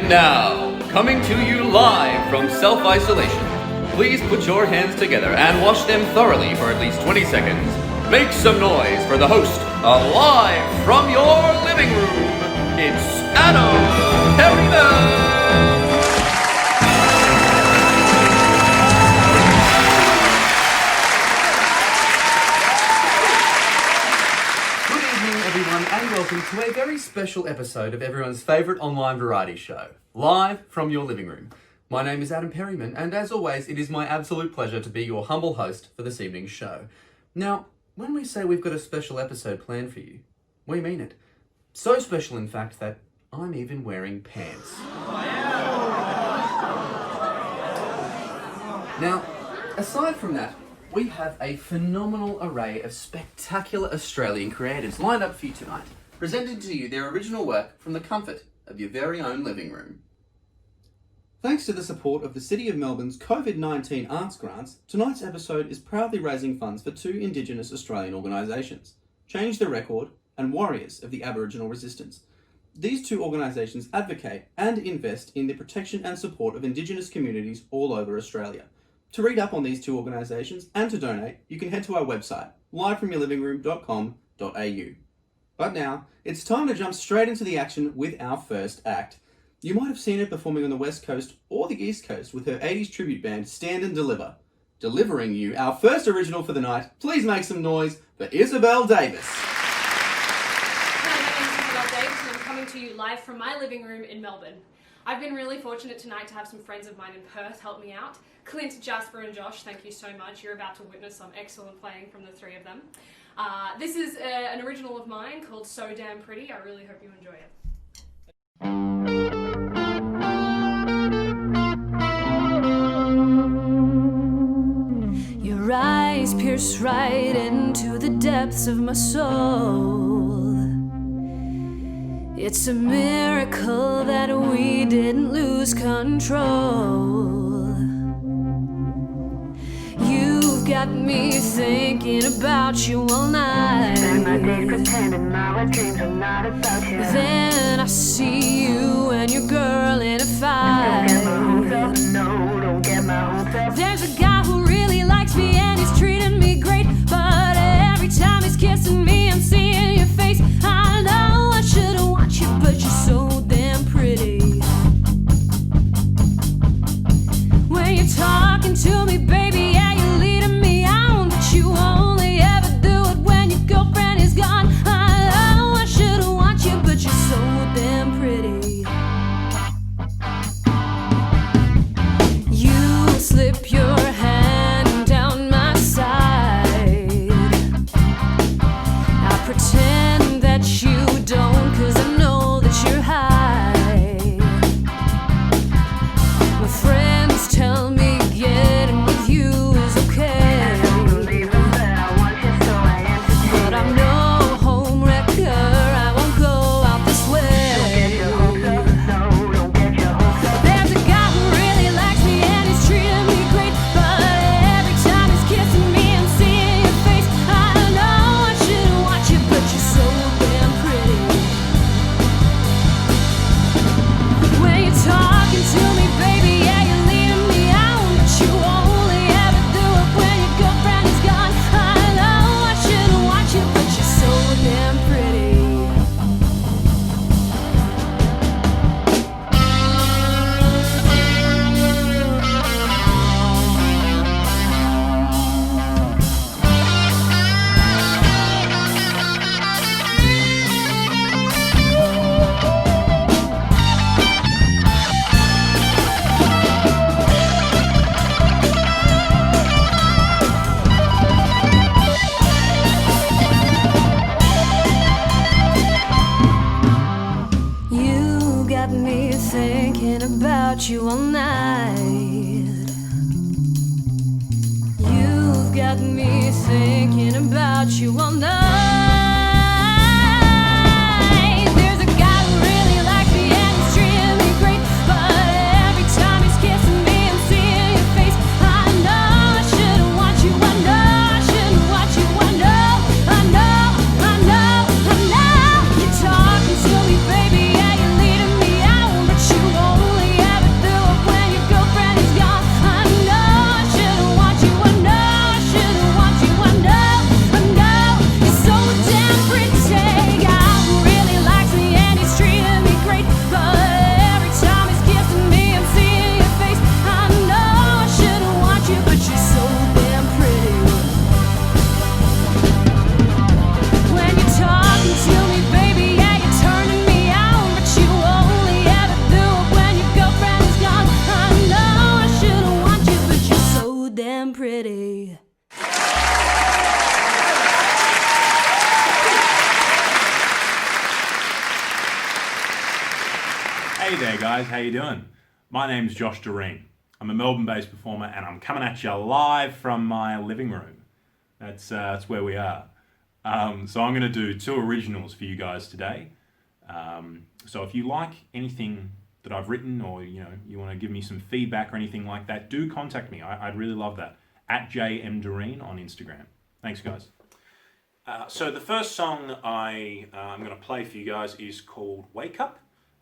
And now, coming to you live from self-isolation, please put your hands together and wash them thoroughly for at least 20 seconds. Make some noise for the host of Live from Your Living Room. It's Adam Perryman! And welcome to a very special episode of everyone's favourite online variety show, Live from Your Living Room. My name is Adam Perryman, and as always, it is my absolute pleasure to be your humble host for this evening's show. Now, when we say we've got a special episode planned for you, we mean it. So special, in fact, that I'm even wearing pants. Now, aside from that, we have a phenomenal array of spectacular Australian creatives lined up for you tonight, presenting to you their original work from the comfort of your very own living room. Thanks to the support of the City of Melbourne's COVID-19 Arts Grants, tonight's episode is proudly raising funds for two Indigenous Australian organisations, Change the Record and Warriors of the Aboriginal Resistance. These two organisations advocate and invest in the protection and support of Indigenous communities all over Australia. To read up on these two organisations and to donate, you can head to our website, livefromyourlivingroom.com.au. But now, it's time to jump straight into the action with our first act. You might have seen her performing on the West Coast or the East Coast with her 80s tribute band Stand and Deliver. Delivering you our first original for the night, please make some noise for Isabelle Davis. Hi, my name is Isabelle Davis and I'm coming to you live from my living room in Melbourne. I've been really fortunate tonight to have some friends of mine in Perth help me out. Clint, Jasper and Josh, thank you so much. You're about to witness some excellent playing from the three of them. This is an original of mine called So Damn Pretty. I really hope you enjoy it. Your eyes pierce right into the depths of my soul. It's a miracle that we didn't lose control. You've got me thinking about you all night. Spend my days pretending my wet dreams are not about you. Then I see you and your girl in a fight. Don't get my hopes up, no, don't get my hopes up. There's a guy who really likes me and he's treating me great, but every time he's kissing me I'm seeing your face. I know I shouldn't watch you, but you're so damn pretty. When you're talking to me, baby, yeah, you're leading me on, but you only ever do it when your girlfriend is gone. I know I shouldn't watch you, but you're so damn pretty. You slip your hand down my side. I pretend that you don't, 'cause I know that you're high. My friends tell me getting with you is okay. I don't believe them, but I want you, so I entertain. But I'm no home wrecker, I won't go out this way. Don't get your hopes up, no, don't get your hopes up. There's a guy who really likes me and he's treating me great, but every time he's kissing me I'm seeing your face. I know I shouldn't watch you, but you're so damn pretty. When you're talking to me, baby, yeah, you're leading me on, but you only ever do it when your girlfriend is gone. I know I shouldn't watch you, but you're so damn pretty. You got me thinking about you all night. You've got me thinking about you all night. There's a guy who really likes me and he's treating me great, but every time he's kissing me I'm seeing your face. I know I shouldn't watch you, I know I shouldn't watch you, I know, I know, I know, I know. You're talking to me, baby, yeah, you're leading me out, but you won't Hey there guys, how you doing? My name's Josh Doreen. I'm a Melbourne-based performer and I'm coming at you live from my living room. That's where we are. So I'm going to do 2 originals for you guys today. So if you like anything that I've written, or you want to give me some feedback or anything like that, do contact me. I'd really love that. @JM Doreen on Instagram. Thanks guys. So the first song I'm going to play for you guys is called Wake Up.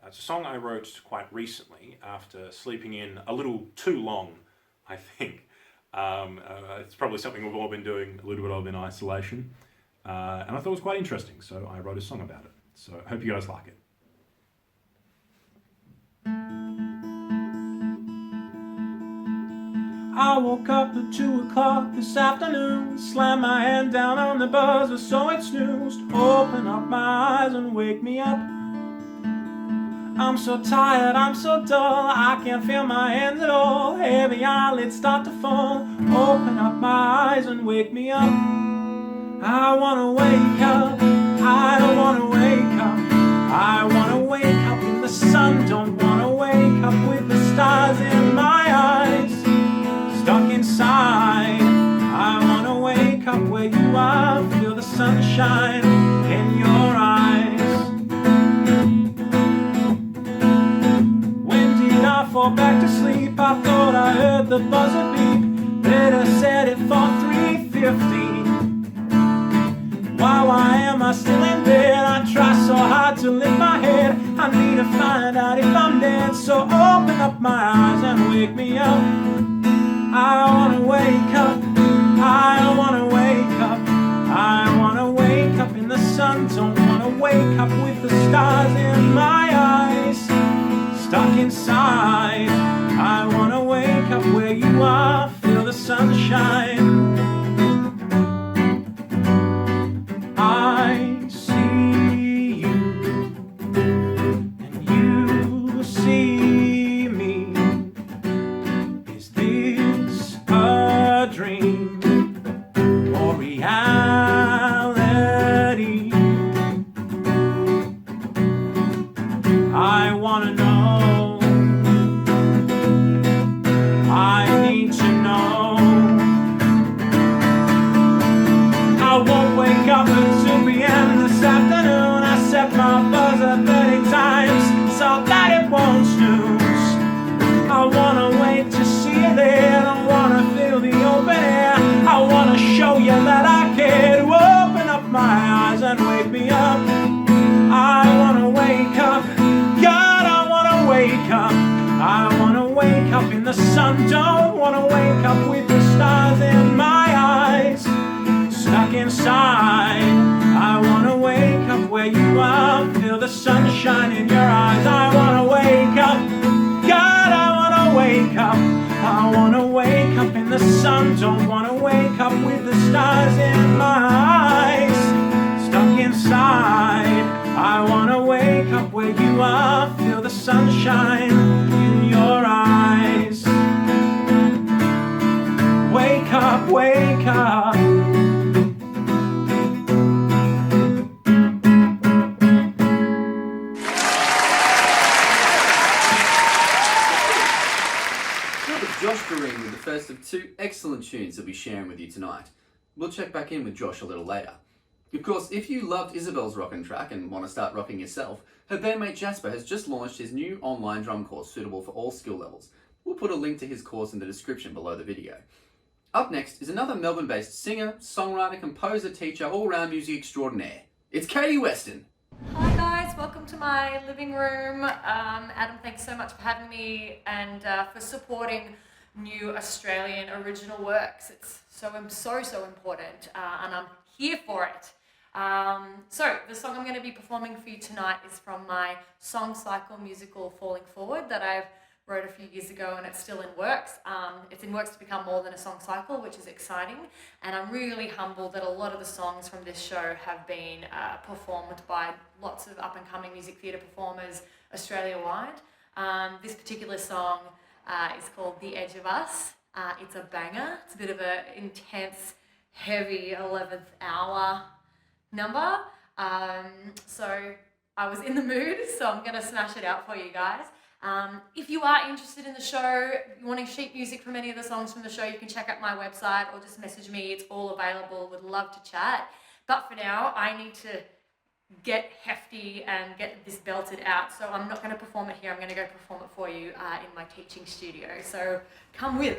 It's a song I wrote quite recently after sleeping in a little too long, I think. It's probably something we've all been doing a little bit of in isolation. And I thought it was quite interesting, so I wrote a song about it. So I hope you guys like it. I woke up at 2 o'clock this afternoon, slammed my hand down on the buzzer so it snoozed. Open up my eyes and wake me up. I'm so tired, I'm so dull, I can't feel my hands at all. Heavy eyelids start to fall. Open up my eyes and wake me up. I wanna wake up, I don't wanna wake up. I wanna wake up in the sun, don't wanna wake up with the stars in my eyes. Stuck inside, I wanna wake up where you are. Feel the sunshine in your eyes. When did I fall back to sleep? I thought I heard the buzzer beep. Better set it for 3:50. Why am I still in bed? I try so hard to lift my head. I need to find out if I'm dead. So open up my eyes and wake me up. I wanna wake up, I wanna wake up. I wanna wake up in the sun, don't wanna wake up with the stars in my eyes. Stuck inside, I wanna wake up where you are, feel the sunshine. I see you, and you see me. Is this a dream or reality? I wanna know, I need to know. I won't wake up at 2 p.m. this afternoon. I set my buzzer 30 times so that it won't snooze. I wanna wait to see you there. I wanna feel the open air. I wanna show you that I care. To open up my eyes and wake me up. I wanna wake up, God, I wanna wake up. I wanna wake up in the sun, don't wanna wake up with the stars in my eyes. Stuck inside, I wanna wake up where you are. Feel the sunshine in your eyes. I wanna wake up, God, I wanna wake up. I wanna wake up in the sun, don't wanna wake up with the stars in my eyes. Stuck inside, I wanna wake up where you are. Feel the sunshine in your eyes. Wake up, wake up. Josh Doreen with the first of 2 excellent tunes he'll be sharing with you tonight. We'll check back in with Josh a little later. Of course, if you loved Isabelle's rockin' track and want to start rocking yourself, her bandmate Jasper has just launched his new online drum course suitable for all skill levels. We'll put a link to his course in the description below the video. Up next is another Melbourne-based singer, songwriter, composer, teacher, all-round music extraordinaire. It's Katie Weston. Hi guys, welcome to my living room. Adam, thanks so much for having me and for supporting new Australian original works. It's so important and I'm here for it. So the song I'm going to be performing for you tonight is from my song cycle musical Falling Forward that I wrote a few years ago and it's still in works. It's in works to become more than a song cycle, which is exciting. And I'm really humbled that a lot of the songs from this show have been performed by lots of up-and-coming music theatre performers Australia-wide. This particular song is called The Edge of Us. It's a banger. It's a bit of an intense, heavy 11th hour number. So I was in the mood, so I'm going to smash it out for you guys. If you are interested in the show, wanting sheet music from any of the songs from the show, you can check out my website or just message me. It's all available. Would love to chat. But for now, I need to get hefty and get this belted out. So I'm not going to perform it here. I'm going to go perform it for you in my teaching studio. So come with.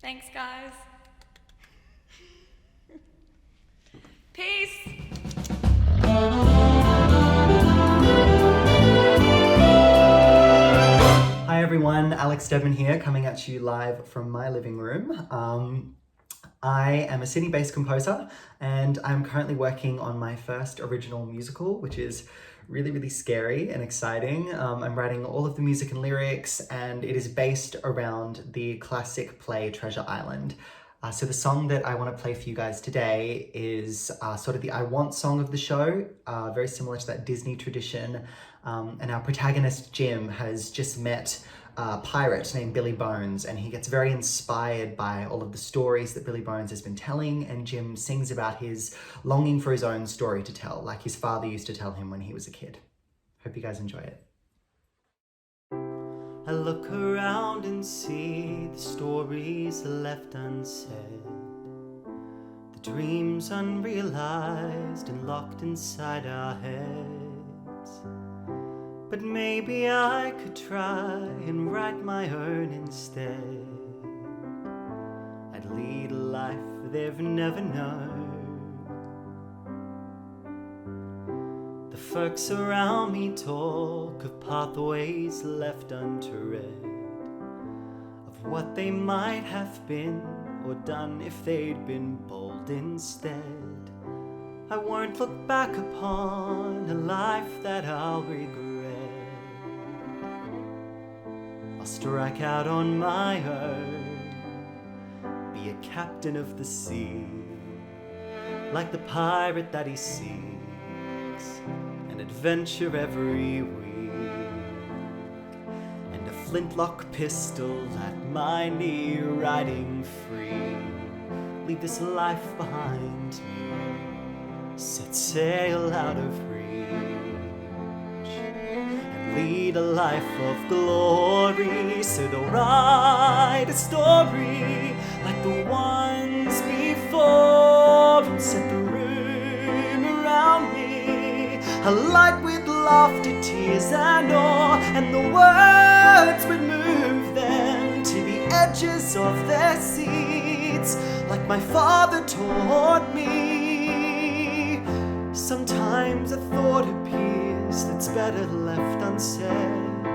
Thanks, guys. Peace. everyone, Alec Stefan here, coming at you live from my living room. I am a Sydney-based composer and I'm currently working on my first original musical, which is really, really scary and exciting. I'm writing all of the music and lyrics, and it is based around the classic play Treasure Island. So the song that I want to play for you guys today is sort of the I Want song of the show, very similar to that Disney tradition. And our protagonist, Jim, has just met a pirate named Billy Bones, and he gets very inspired by all of the stories that Billy Bones has been telling, and Jim sings about his longing for his own story to tell, like his father used to tell him when he was a kid. Hope you guys enjoy it. I look around and see the stories left unsaid, the dreams unrealized and locked inside our heads. But maybe I could try and write my own instead. I'd lead a life they've never known. The folks around me talk of pathways left untread, of what they might have been or done if they'd been bold instead. I won't look back upon a life that I'll regret. I'll strike out on my own, be a captain of the sea, like the pirate that he seeks, an adventure every week, and a flintlock pistol at my knee, riding free. Leave this life behind me, set sail out of reach, lead a life of glory. So they'll write a story like the ones before, and set the room around me alight with laughter, tears and awe, and the words would move them to the edges of their seats, like my father taught me. Sometimes a thought appears that's better left unsaid,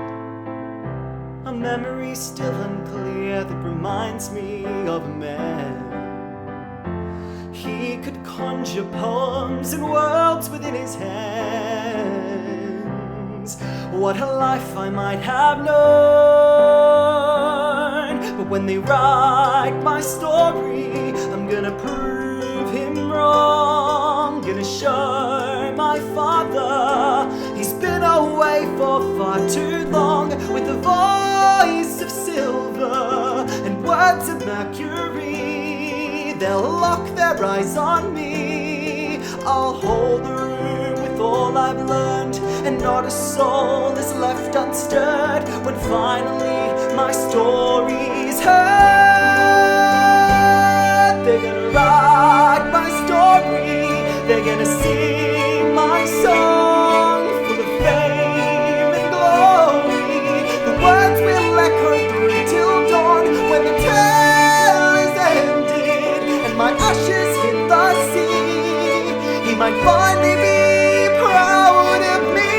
a memory still unclear that reminds me of a man. He could conjure poems and worlds within his hands. What a life I might have known. But when they write my story, I'm gonna prove him wrong. Gonna show my father he's been away for far too long, with a voice of silver and words of mercury. They'll lock their eyes on me. I'll hold the room with all I've learned, and not a soul is left unstirred when finally my story's heard. They're gonna write my story, they're gonna sing my song, full of fame and glory. The words will echo through till dawn, when the tale is ended and my ashes hit the sea. He might finally be proud of me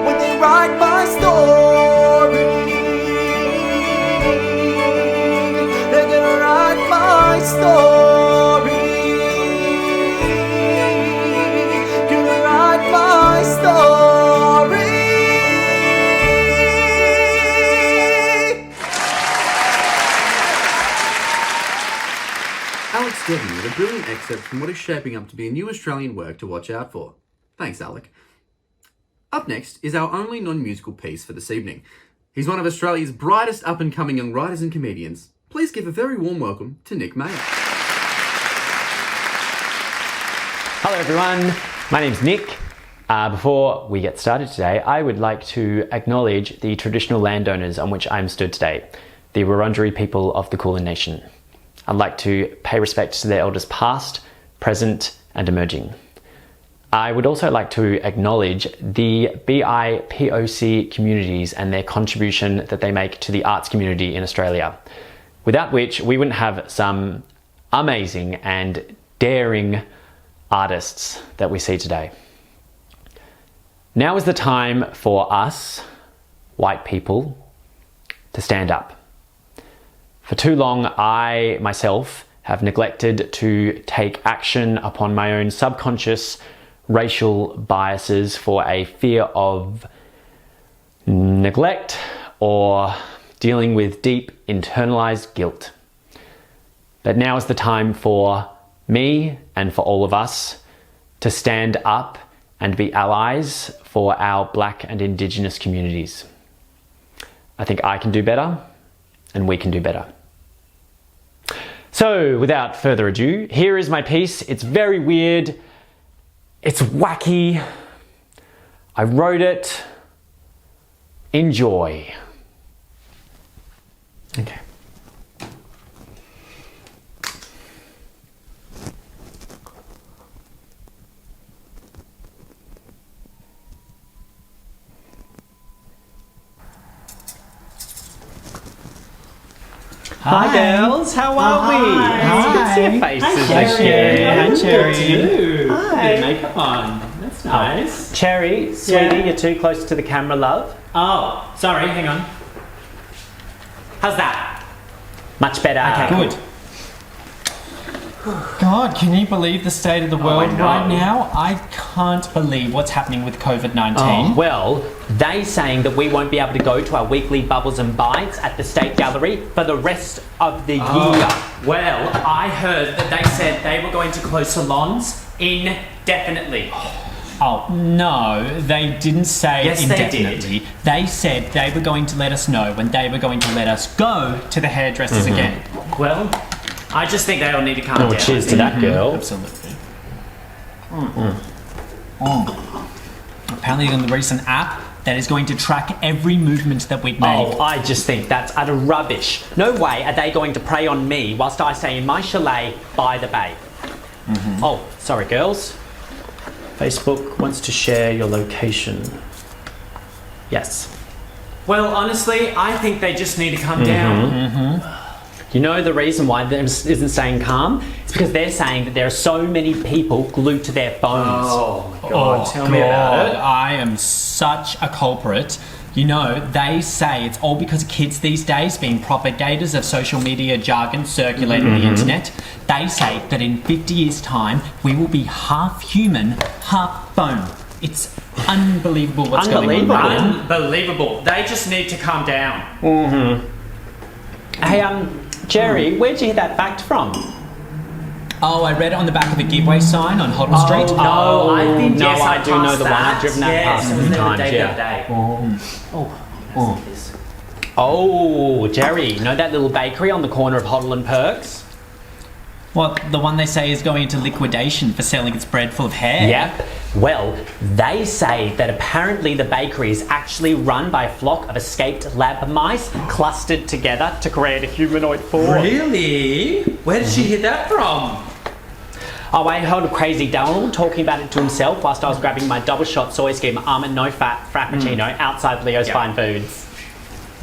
when they write my story. They're gonna write my story. Gonna write my story. Alex Stefan with a brilliant excerpt from what is shaping up to be a new Australian work to watch out for. Thanks, Alec. Up next is our only non-musical piece for this evening. He's one of Australia's brightest up-and-coming young writers and comedians. Please give a very warm welcome to Nick Mayer. Hello everyone, my name's Nick. Before we get started today, I would like to acknowledge the traditional landowners on which I'm stood today, the Wurundjeri people of the Kulin Nation. I'd like to pay respect to their elders past, present and emerging. I would also like to acknowledge the BIPOC communities and their contribution that they make to the arts community in Australia, without which we wouldn't have some amazing and daring artists that we see today. Now is the time for us white people to stand up. For too long, I myself have neglected to take action upon my own subconscious racial biases for a fear of neglect or dealing with deep internalized guilt. But now is the time for me and for all of us to stand up and be allies for our Black and Indigenous communities. I think I can do better and we can do better. So without further ado, here is my piece. It's very weird. It's wacky. I wrote it. Enjoy. Okay. Hi girls, how are we? Hi. Good to see your faces Hi, Cherry. again. Hi. Bit of makeup on. That's nice. Cherry, sweetie, you're too close to the camera, love. Oh, sorry, hang on. How's that? Much better. Okay, good. God, can you believe the state of the world I know. right now? I can't believe what's happening with COVID-19. Oh, well, they saying that we won't be able to go to our weekly Bubbles and Bites at the State Gallery for the rest of the year. Well, I heard that they said they were going to close salons indefinitely. Oh, no, they didn't say Yes, they indefinitely. They said they were going to let us know when they were going to let us go to the hairdressers again. Well, I just think they all need to calm down. Cheers to that, girl. Absolutely. Apparently on the recent app that is going to track every movement that we've made. Oh, I just think that's utter rubbish. No way are they going to prey on me whilst I stay in my chalet by the bay. Oh, sorry, girls. Facebook wants to share your location. Yes. Well, honestly, I think they just need to calm down. You know the reason why this isn't staying calm? It's because they're saying that there are so many people glued to their phones. Oh my God, tell me about it. I am such a culprit. You know, they say it's all because of kids these days being propagators of social media jargon circulating the internet. They say that in 50 years' time, we will be half human, half phone. It's unbelievable what's going on right now. Unbelievable. They just need to calm down. Hey, Jerry, where'd you hear that fact from? Oh, I read it on the back of a giveaway sign on Hoddle Street. No, I think yes, I do know the one. I've driven that past a few times. Oh, Jerry, know that little bakery on the corner of Hoddle and Perks? What, the one they say is going into liquidation for selling its bread full of hair? Yep. Well, they say that apparently the bakery is actually run by a flock of escaped lab mice clustered together to create a humanoid form. Really? Where did she hear that from? Oh, I heard a crazy Donald talking about it to himself whilst I was grabbing my double shot soy skim almond no fat frappuccino outside Leo's Fine Foods.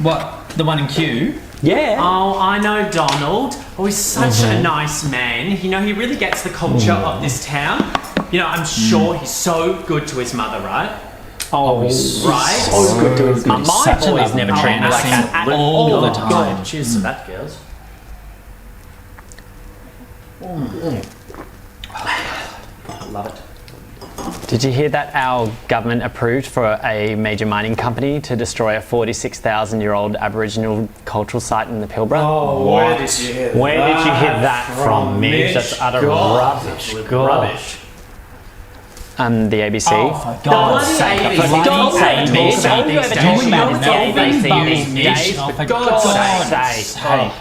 What, the one in Kew? Yeah. Oh, I know Donald. Oh, he's such a nice man. You know, he really gets the culture of this town. You know, I'm sure he's so good to his mother, right? Oh, he's right? so good to his mum. My boys never treat me like that at all the time. God, cheers to that, girls. I love it. Did you hear that our government approved for a major mining company to destroy a 46,000-year-old Aboriginal cultural site in the Pilbara? Oh, where did you hear that? Where did you hear that from, Mitch? That's utter rubbish. Rubbish. The ABC. Oh, for God's sake. For God's sake, Mitch. All All you ever talk about is the ABC these days. Oh, For God's sake.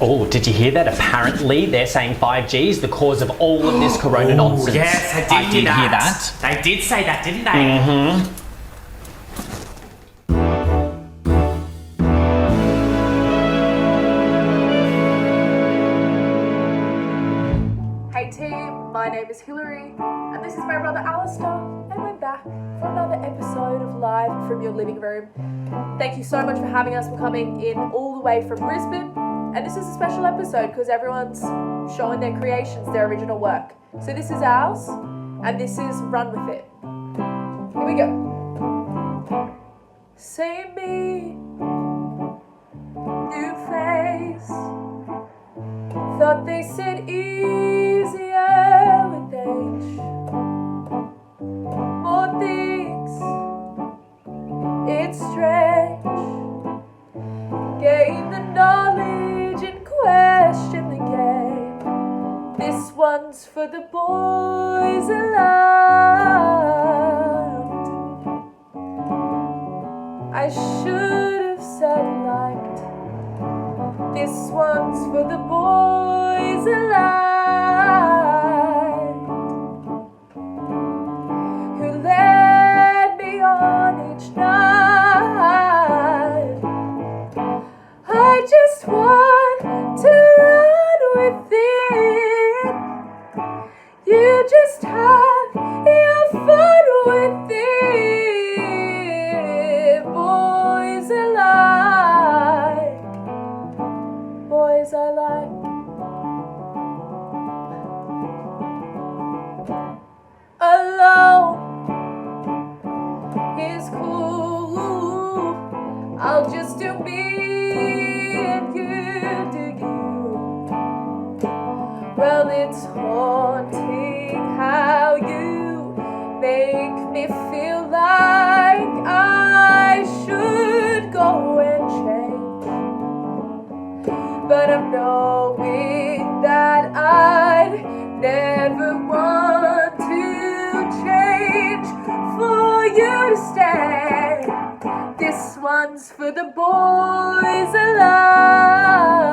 Oh, did you hear that? Apparently, they're saying 5G is the cause of all of this corona nonsense. Yes, I did hear that. They did say that, didn't they? Hey team, my name is Hillary, and this is my brother Alistair, and we're back for another episode of Live from Your Living Room. Thank you so much for having us. We're coming in all the way from Brisbane, and this is a special episode because everyone's showing their creations, their original work. So this is ours, and this is Run With It. Here we go. Say me, new face. Thought they said easier with age. More things, it's strange. Gain the knowledge and question the game. This one's for the boys aloud. I should have said liked. This one's for the boys aloud, who led me on each night. I just want to run with it. You just have your fun with it. Boys alike, boys I like. Alone is cool. I'll just do me and you do you. Well, it's haunting how you make me feel like I should go and change. But I'm knowing that I'd never want to change for you to stay. This one's for the boys aloud.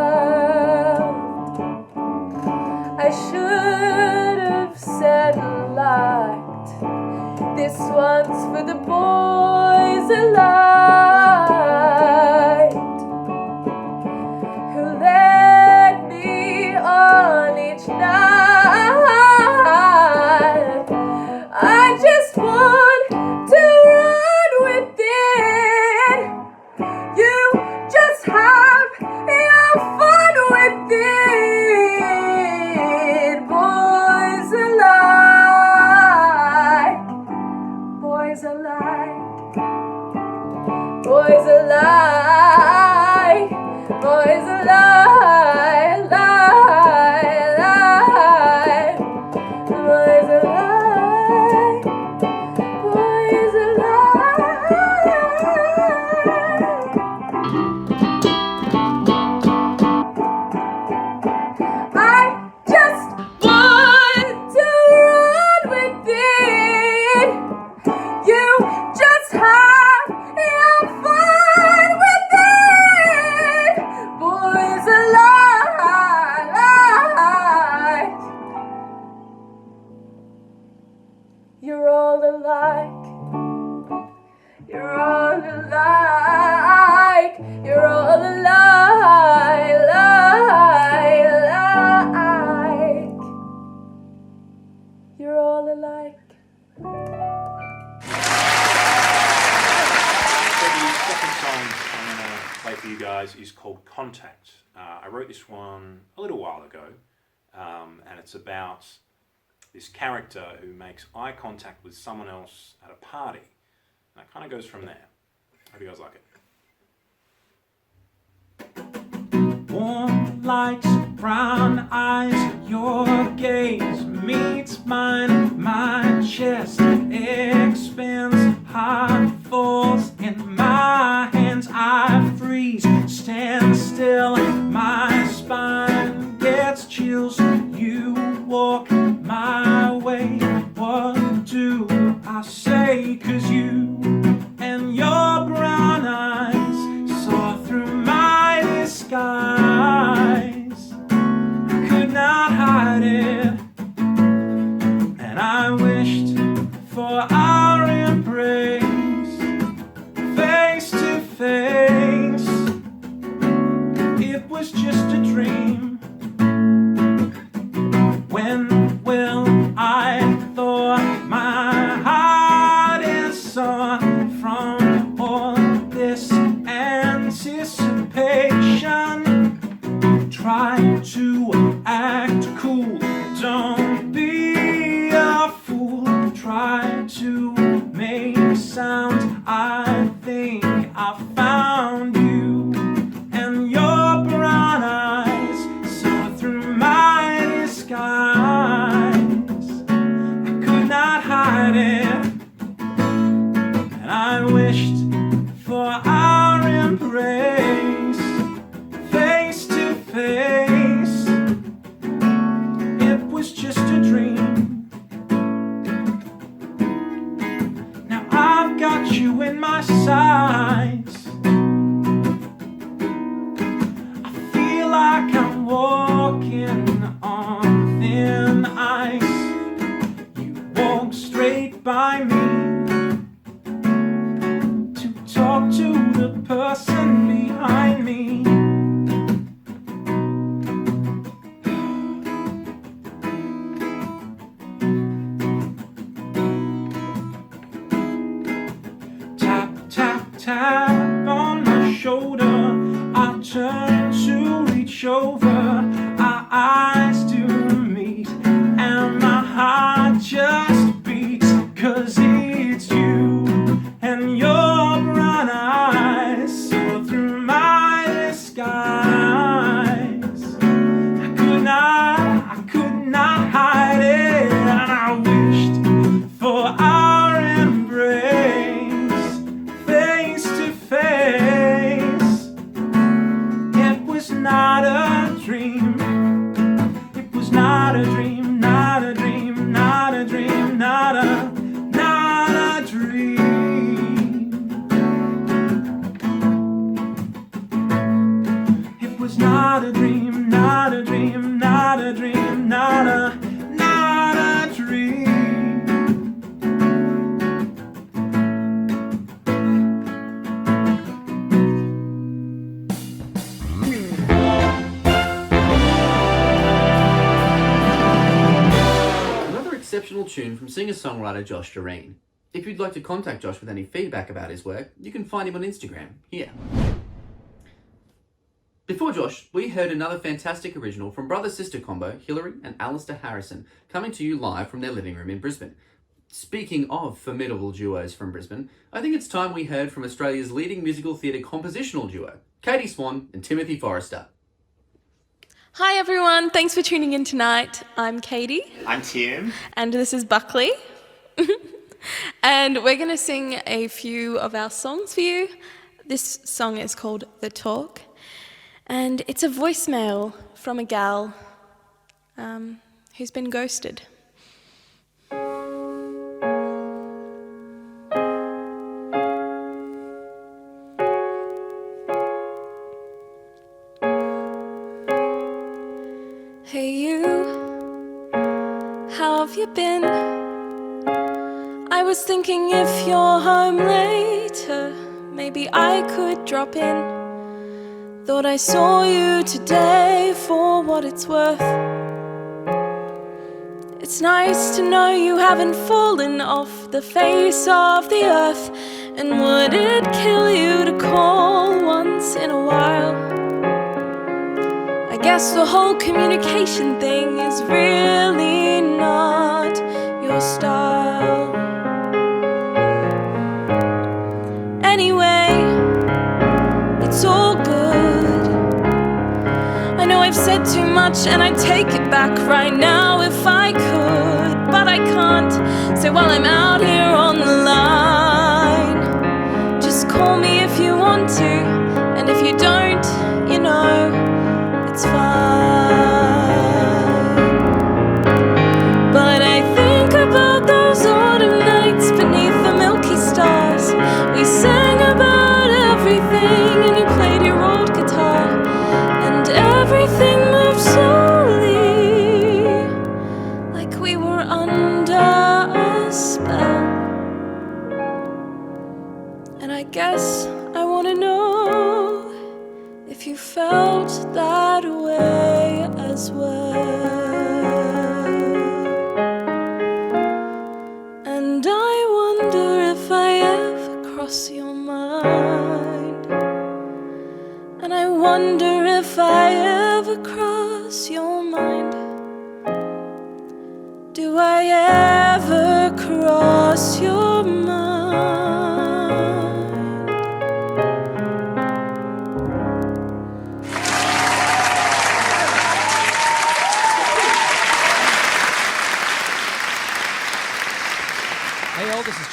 I should have said liked. This one's for the boys aloud, who led me on each night. I just want to run with it. You just have your fun with it. Boys alike, boys alike, boys alike, boys alike, lie, boys alike, boys alike. I just want to run with it. You just have your fun with it. Boys alike. You're all alike. You're all alike. You're all alike. You're all alike. So the second song I'm going to play for you guys is called Contact. I wrote this one a little while ago, and it's about this character who makes eye contact with someone else at a party. And it kind of goes from there. Hope you guys like it. Warm lights, brown eyes, your gaze meets mine. My chest expands, heart falls in my hands. I freeze, stand still, my spine gets chills. You walk my way, what do I say? 'Cause you and your brown eyes saw through my disguise. I could not hide it, and I wished for our embrace, face to face. It was just a dream. When will I thaw? My heart is sore. sound. I think I found you, and your brown eyes saw through my disguise. I could not hide it, and I wished for our embrace, face to face. It was just a dream. Now I've got you in my sights. I feel like I'm walking on thin ice. You walk straight by me to talk to the person behind me. Tap, tap, tap on my shoulder. I turn to reach over. Our eyes do meet, and my heart just beats. 'Cause it's you and your brown eyes saw through my disguise. I could not hide it, and I wished for our embrace, face to face. It was not a dream. It was not a dream, not a dream, not a dream, not a dream. It was not a dream, not a dream, not a dream, not a dream. Another exceptional tune from singer-songwriter Josh Doreen. If you'd like to contact Josh with any feedback about his work, you can find him on Instagram, here. Before Josh, we heard another fantastic original from brother-sister combo Hilary and Alistair Harrison, coming to you live from their living room in Brisbane. Speaking of formidable duos from Brisbane, I think it's time we heard from Australia's leading musical theatre compositional duo, Katie Swan and Timothy Forrester. Hi everyone, thanks for tuning in tonight. I'm Katie. I'm Tim. And this is Buckley. And we're going to sing a few of our songs for you. This song is called The Talk. And it's a voicemail from a gal who's been ghosted. Hey you, how have you been? I was thinking if you're home later, maybe I could drop in. Thought I saw you today for what it's worth. It's nice to know you haven't fallen off the face of the earth. And would it kill you to call once in a while? I guess the whole communication thing is really not your style. Anyway, it's all good. I know I've said too much and I'd take it back right now if I could, but I can't. So while I'm out here on the line, just call me if you want to, and if you don't, you know, it's fine. But I think about those autumn nights beneath the milky stars. We sang about everything and you played your old guitar, and everything moved slowly, like we were under a spell. And I guess I want to know if you felt that way as well. And I wonder if I ever cross your mind. And I wonder if I ever cross your mind. Do I ever cross your mind?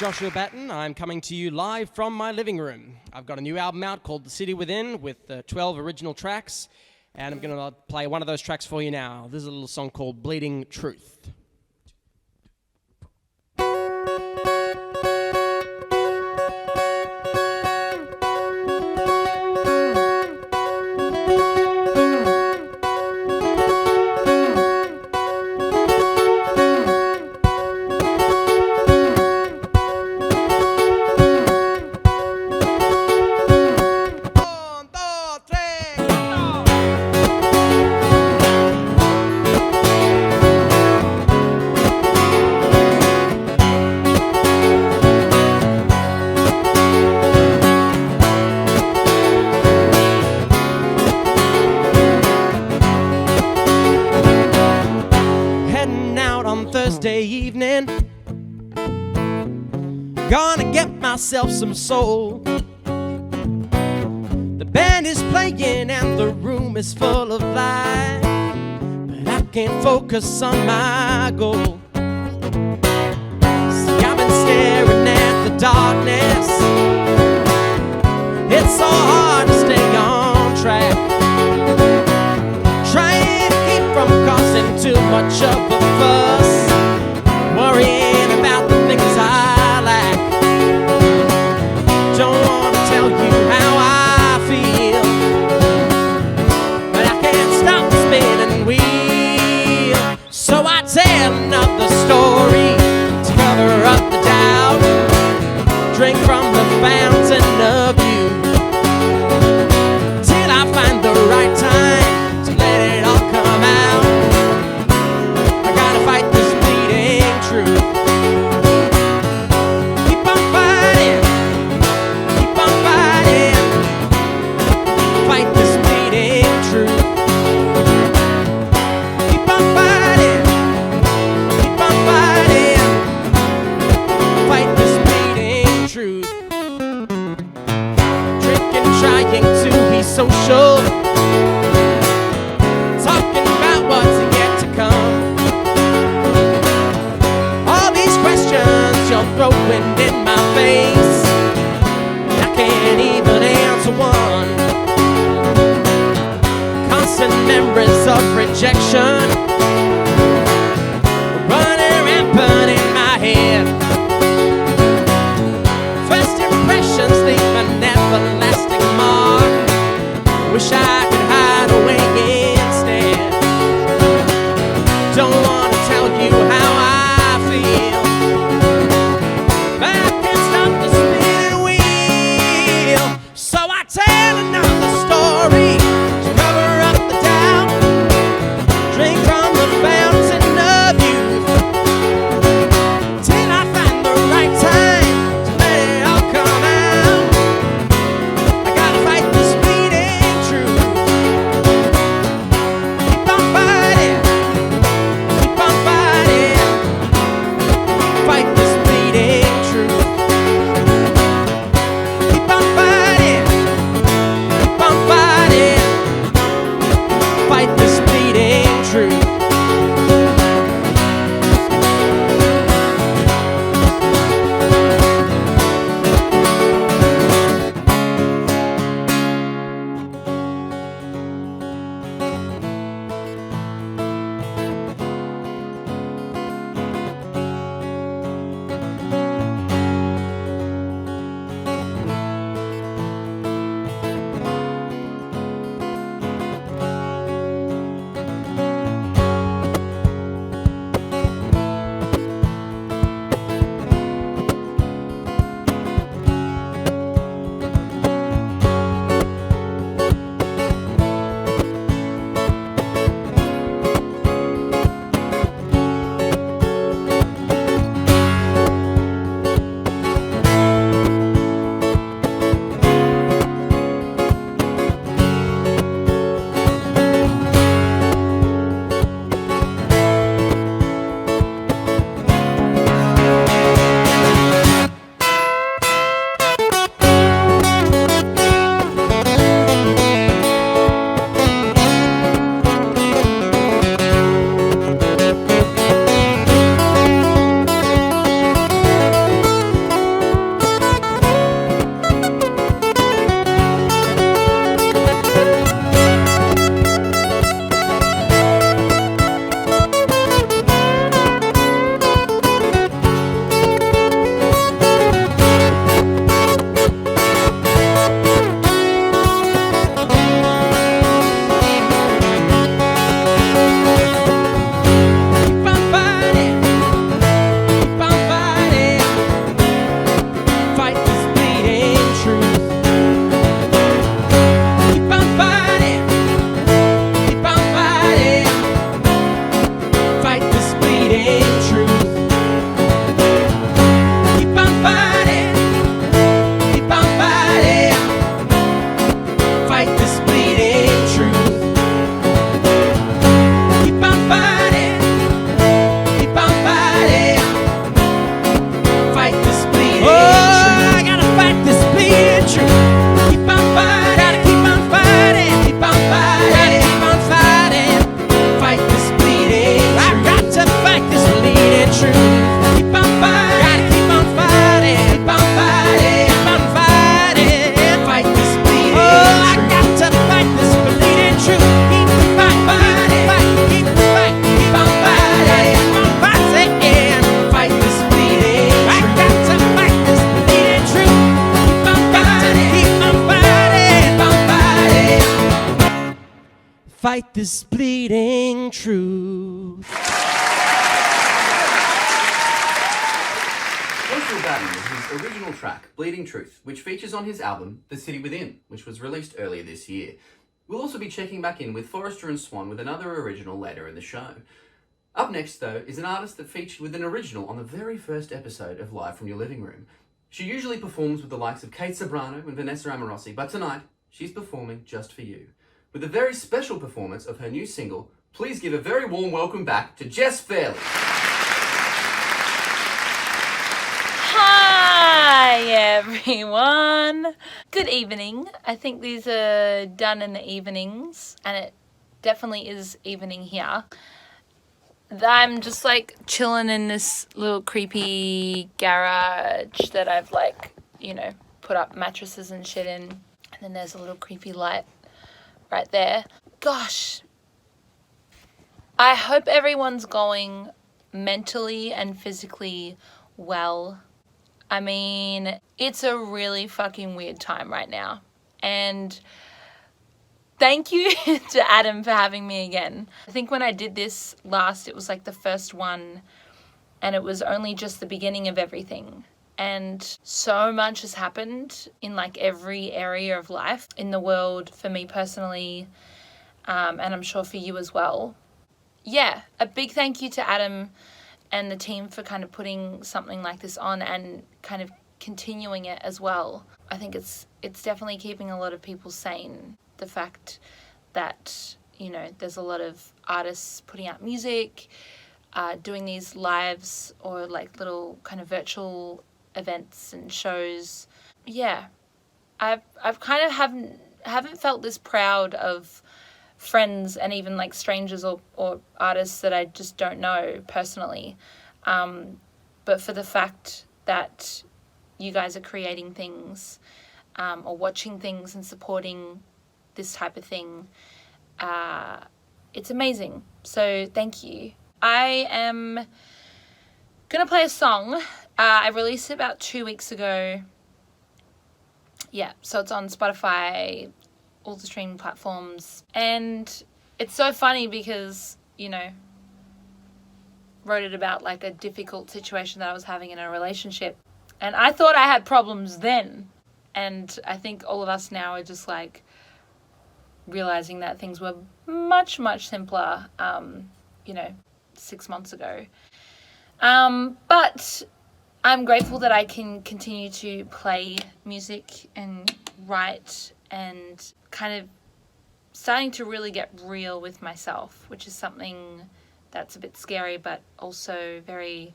Joshua Batten. I'm coming to you live from my living room. I've got a new album out called The City Within with 12 original tracks, and I'm going to play one of those tracks for you now. This is a little song called Bleeding Truth. Gonna get myself some soul. The band is playing and the room is full of light, but I can't focus on my goal. See, I've been staring at the darkness. It's so hard to stay on track, trying to keep from causing too much of a fuss, worrying about the things I lack. Don't wanna tell you how I feel, but I can't stop the spinning wheel. So I tell another story to cover up the doubt, drink from the fountain of youth, till I find the right time to let it all come out. I gotta fight this bleeding truth. Keep on fighting, keep on fighting, fight this bleeding truth. Keep on fighting, keep on fighting, fight this bleeding truth. Drinking, trying to be social, talking about what's yet to come. All these questions you're throwing in my face, I can't even answer one. Constant memories of rejection running rampant in my head. First impressions leave an everlasting mark. Wish I could hide away instead. Don't wanna tell you how I feel, but I can't stop the spinning wheel. So I tell another story to cover up the doubt, drink fight this bleeding truth. Batten with his original track, Bleeding Truth, which features on his album, The City Within, which was released earlier this year. We'll also be checking back in with Forrester and Swan with another original later in the show. Up next, though, is an artist that featured with an original on the very first episode of Live from Your Living Room. She usually performs with the likes of Kate Sobrano and Vanessa Amorosi, but tonight, she's performing just for you. With a very special performance of her new single, please give a very warm welcome back to Jess Fairley. Hi everyone. Good evening. I think these are done in the evenings, and it definitely is evening here. I'm just like chilling in this little creepy garage that I've put up mattresses and shit in, and then there's a little creepy light right there. Gosh, I hope everyone's going mentally and physically well. I mean, it's a really fucking weird time right now. And thank you to Adam for having me again. I think when I did this last, it was like the first one, and it was only just the beginning of everything. And so much has happened in like every area of life in the world for me personally, and I'm sure for you as well. Yeah, a big thank you to Adam and the team for kind of putting something like this on and kind of continuing it as well. I think it's definitely keeping a lot of people sane. The fact that, there's a lot of artists putting out music, doing these lives or like little kind of virtual events and shows. Yeah, I've kind of haven't felt this proud of friends and even like strangers or artists that I just don't know personally, but for the fact that you guys are creating things or watching things and supporting this type of thing, it's amazing. So thank you. I am gonna play a song. I released it about 2 weeks ago. Yeah, so it's on Spotify, all the streaming platforms, and it's so funny because wrote it about like a difficult situation that I was having in a relationship, and I thought I had problems then, and I think all of us now are just like realizing that things were much simpler 6 months ago, but I'm grateful that I can continue to play music and write and kind of starting to really get real with myself, which is something that's a bit scary but also very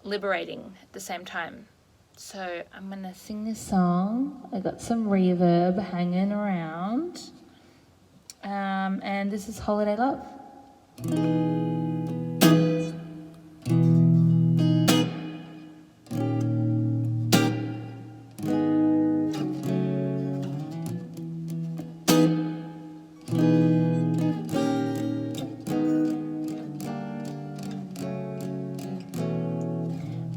liberating at the same time. So I'm gonna sing this song. I got some reverb hanging around, and this is Holiday Love.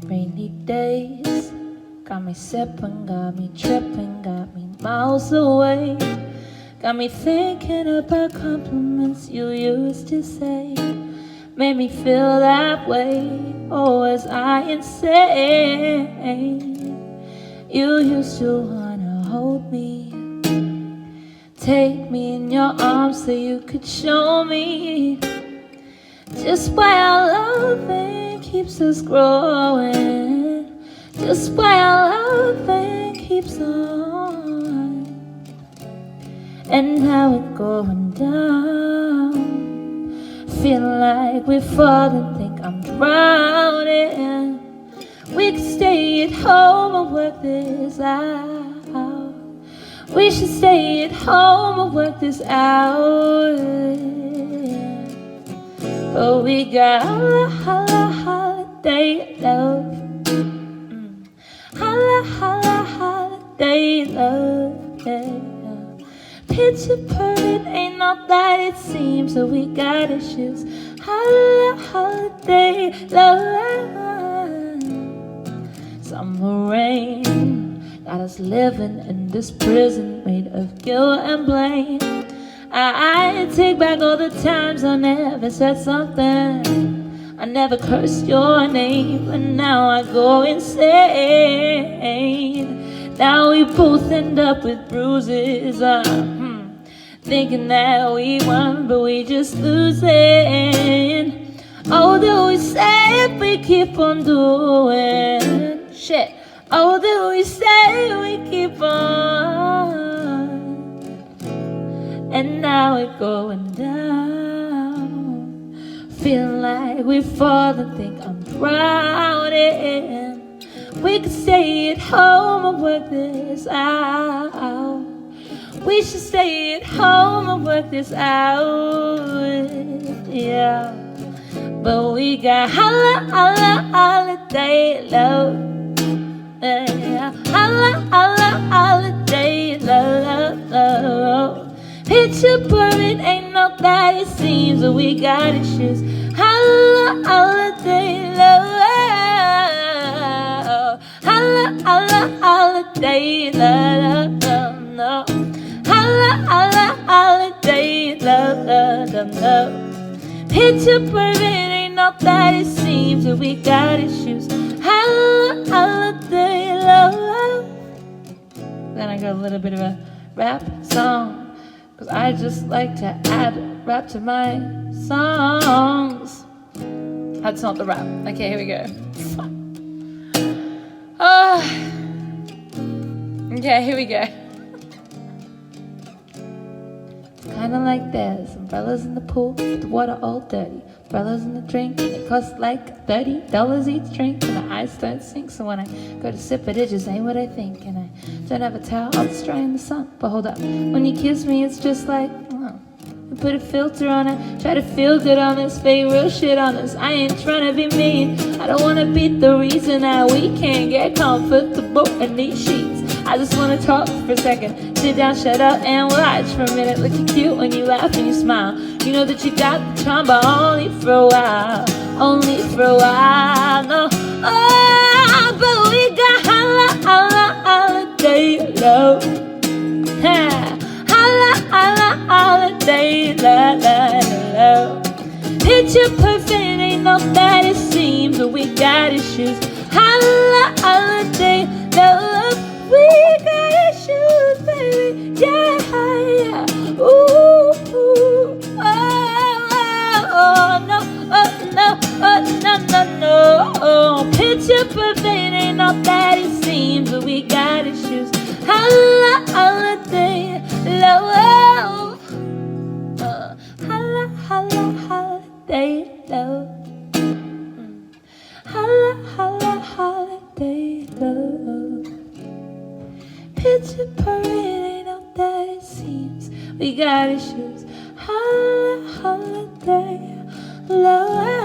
Rainy days got me sipping, got me tripping, got me miles away. Got me thinking about compliments you used to say. Made me feel that way, oh was I insane? You used to wanna hold me, take me in your arms so you could show me just why our loving keeps us growing, just why our loving keeps on, and how it's going down. Feeling like we're falling, think I'm drowning. We could stay at home and work this out. We should stay at home and work this out. But we got holiday love. Holiday love, yeah. Picture perfect, ain't not that it seems. So we got issues. Holiday love. Summer rain got us living in this prison made of guilt and blame. I take back all the times I never said something. I never cursed your name, but now I go insane. Now we both end up with bruises. Thinking that we won, but we just losing. Although we say we keep on doing shit. Although we say we keep on. And now we're going down. Feeling like we fall and think I'm drowning. We could stay at home and work this out. We should stay at home and work this out. Yeah. But we got holiday love. Yeah. Holiday love. Picture perfect, ain't no that it seems, but we got issues. Holiday love. Holiday love. No. Holiday love. Picture perfect, ain't no that it seems, but we got issues. Holiday love. Then I got a little bit of a rap song. Cause I just like to add rap to my songs. That's not the rap. Okay, here we go. Okay, here we go. Kinda like there's umbrellas in the pool, the water all dirty. Umbrellas in the drink, and it costs like $30 each drink. And the ice don't sink, so when I go to sip it, it just ain't what I think. And I don't have a towel, I'll just dry in the sun. But hold up, when you kiss me, it's just like, you put a filter on it, try to feel good on this, fake real shit on this. I ain't trying to be mean, I don't wanna be the reason that we can't get comfortable in these sheets. I just wanna talk for a second, sit down, shut up, and watch for a minute. Look cute when you laugh and you smile. You know that you got the charm, but only for a while. Only for a while, no. But we got holiday love. Holiday love. Picture perfect, ain't no that it seems, but we got issues. Holiday love. We got issues, baby. Yeah. Ooh. No. Picture perfect, ain't no that it seems, but we got issues. Holiday love. Holiday love. Holiday love. Picture perfect, ain't no that it seems, we got issues. Holiday love.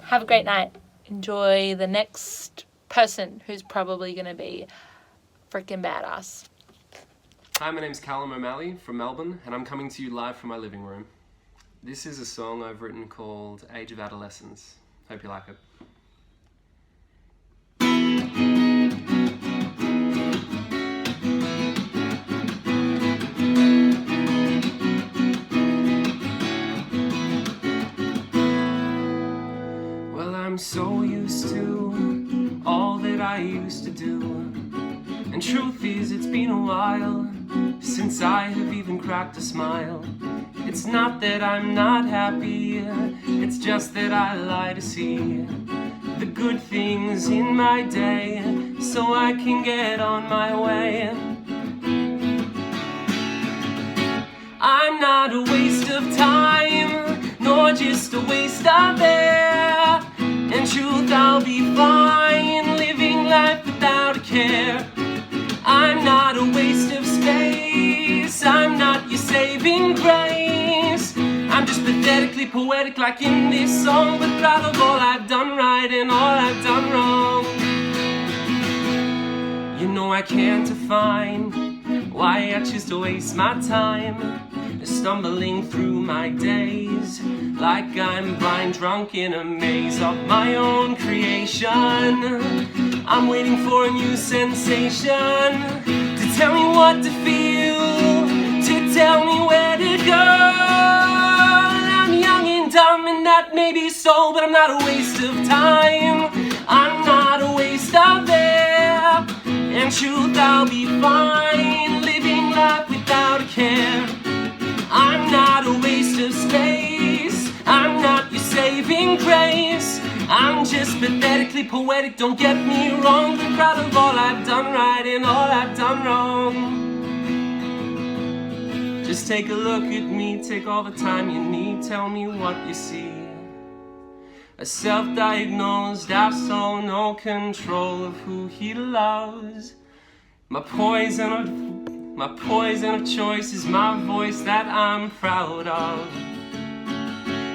Have a great night. Enjoy the next person who's probably going to be freaking badass. Hi, my name's Callum O'Malley from Melbourne, and I'm coming to you live from my living room. This is a song I've written called Age of Adolescence. Hope you like it. Well, I'm so used to all that I used to do, and truth is it's been a while since I have even cracked a smile. It's not that I'm not happy, it's just that I lie to see the good things in my day so I can get on my way. I'm not a waste of time, nor just a waste of air. In truth, I'll be fine, living life without a care. I'm not a waste of space, I'm not your saving grace. I'm just pathetically poetic like in this song, but proud of all I've done right and all I've done wrong. You know I can't define why I choose to waste my time stumbling through my days like I'm blind drunk in a maze of my own creation. I'm waiting for a new sensation to tell me what to feel, to tell me where to go. I'm young and dumb and that may be so, but I'm not a waste of time. I'm not a waste of air. In truth I'll be fine, living life without a care. I'm not a waste of space, I'm not your saving grace. I'm just pathetically poetic, don't get me wrong, but proud of all I've done right and all I've done wrong. Just take a look at me, take all the time you need, tell me what you see. A self-diagnosed asshole, no control of who he loves. My poison of choice is my voice that I'm proud of.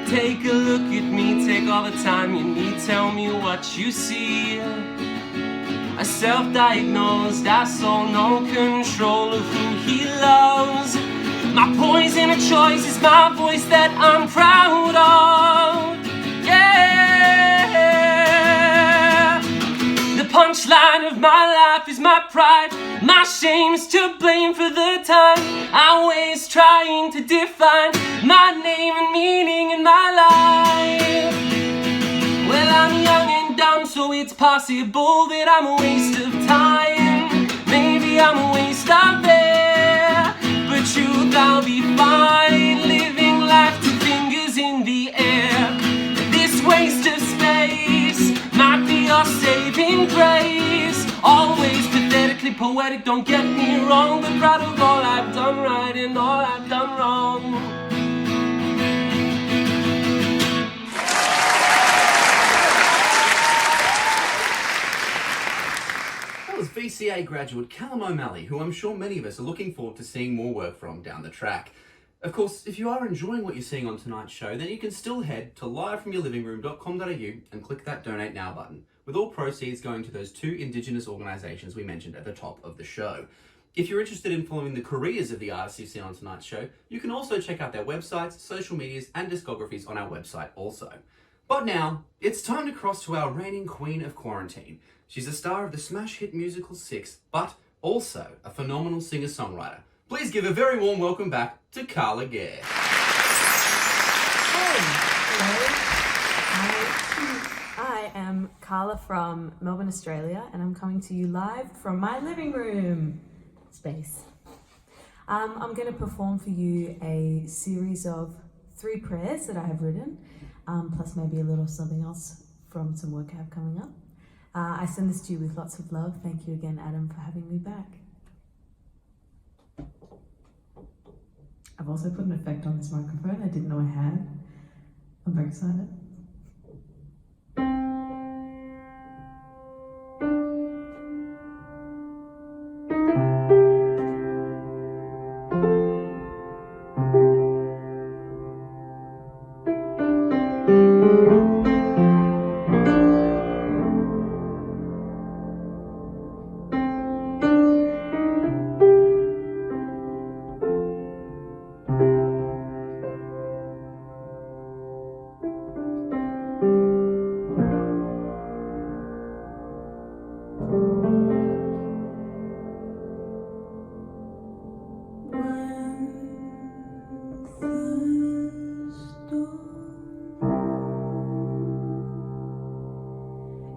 Take a look at me, take all the time you need, tell me what you see. A self-diagnosed asshole, no control of who he loves. My poison of choice is my voice that I'm proud of. Yeah. The punchline of my life is my pride. My shame's to blame for the time I waste trying to define my name and meaning in my life. Well, I'm young and dumb, so it's possible that I'm a waste of time. Maybe I'm a waste of air, but truth I'll be fine, living life to fingers in the air. This waste of space might be our saving grace. Always pathetically poetic, don't get me wrong, but proud of all I've done right and all I've done wrong. That was VCA graduate Callum O'Malley, who I'm sure many of us are looking forward to seeing more work from down the track. Of course, if you are enjoying what you're seeing on tonight's show, then you can still head to livefromyourlivingroom.com.au and click that Donate Now button, with all proceeds going to those 2 Indigenous organisations we mentioned at the top of the show. If you're interested in following the careers of the artists you see on tonight's show, you can also check out their websites, social medias and discographies on our website also. But now, it's time to cross to our reigning queen of quarantine. She's a star of the smash hit musical 6, but also a phenomenal singer-songwriter. Please give a very warm welcome back to Carla Gay. I am Carla from Melbourne, Australia, and I'm coming to you live from my living room space. I'm going to perform for you a series of 3 prayers that I have written, plus maybe a little something else from some work I have coming up. I send this to you with lots of love. Thank you again, Adam, for having me back. I've also put an effect on this microphone I didn't know I had. I'm very excited.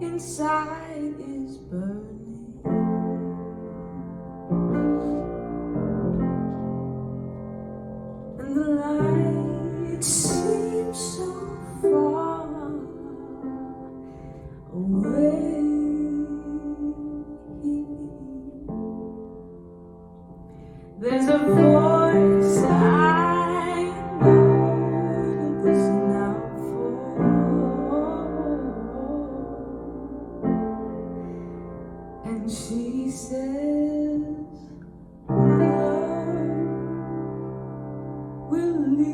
Inside is burning, and the light seems so far away. There's a voice I know to listen out for, and she says, love will lead.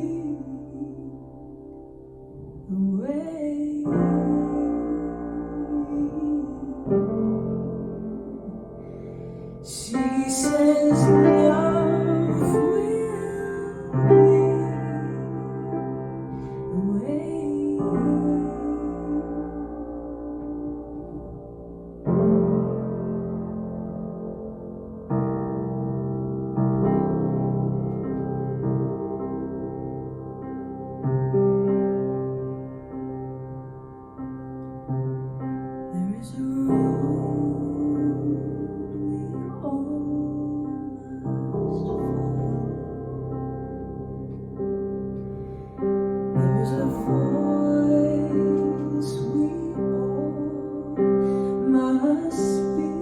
voice we all must speak.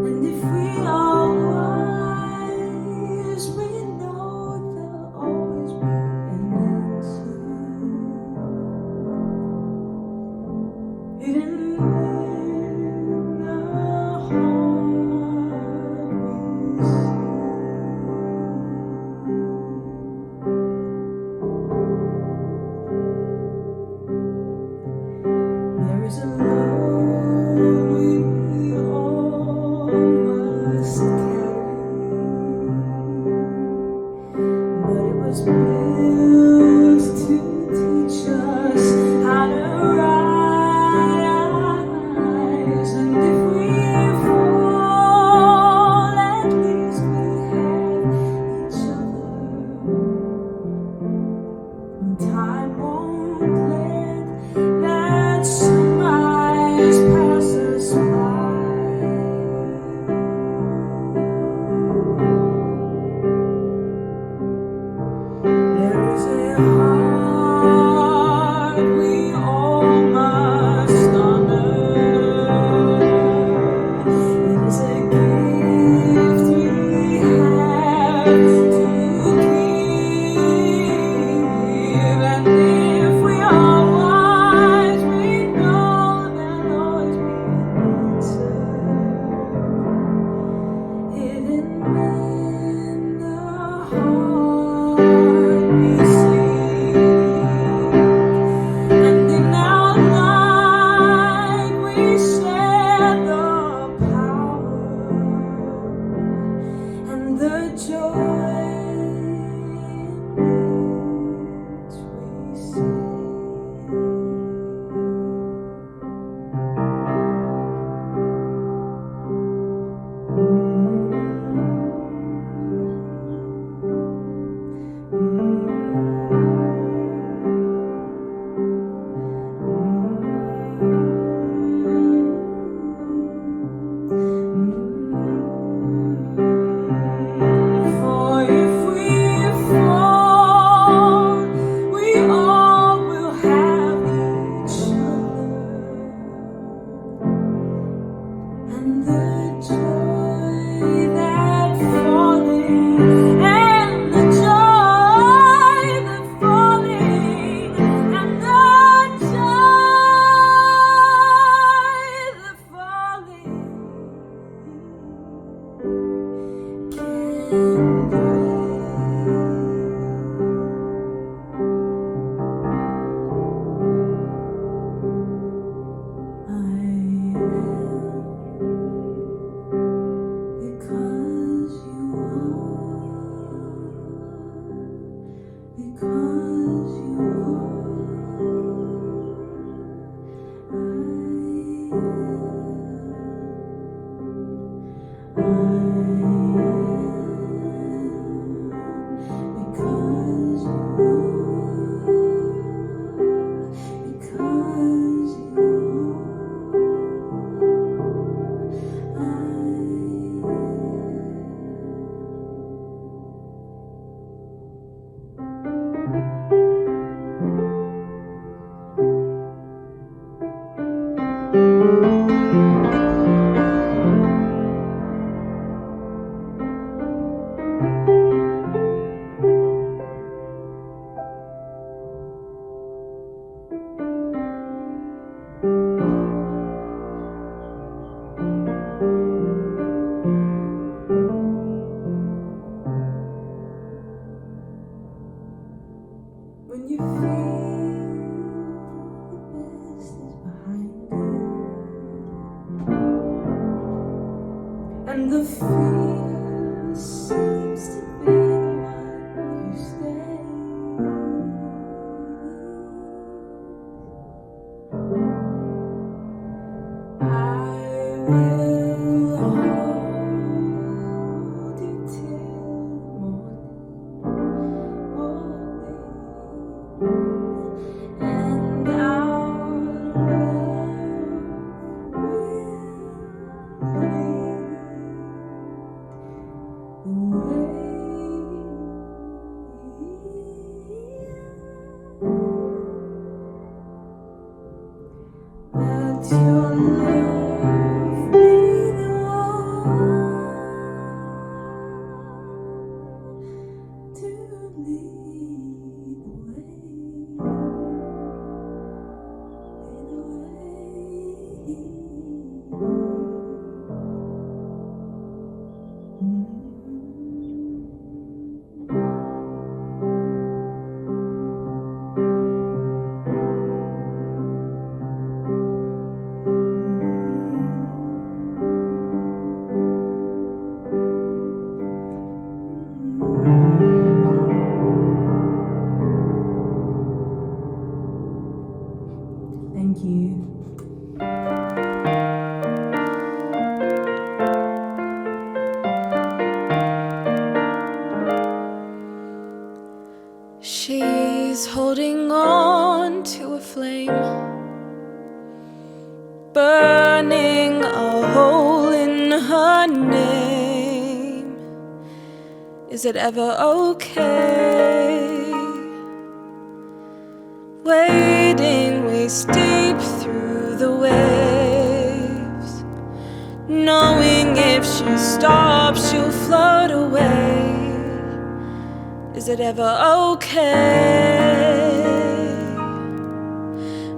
And if we are wise, we know there'll always be an answer. Hidden in the heart we see. There is a load we all must carry, but it was built to teach us how to rise. And if we fall, at least we have each other. And time won't let that sunrise pass us by. There is a heart we all must honor. It is a gift we have to give. And if we are wise, we know there'll always be an answer. Hidden in the heart we see. And in our light we share the power and the joy which we see. For if we fall, we all will have each other. And the joy that falling, and the joy that falling, and the joy that falling can because you when you feel the best is behind you, and the fear seems to be the one who stays, I will hold you till morning, and our love will lead the way. Is it ever okay? Wading waist deep through the waves, knowing if she stops she'll float away. Is it ever okay?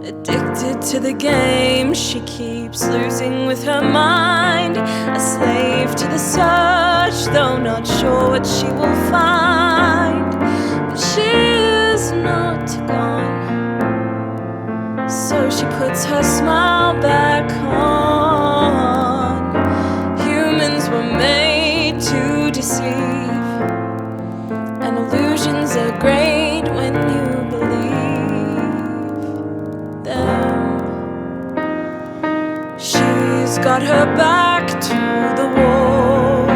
Addicted to the game she keeps losing with her mind, a slave to the search, though not sure what she will find. But she is not gone, so she puts her smile back on. Humans were made to deceive, and illusions are great when you believe them. She's got her back to the wall,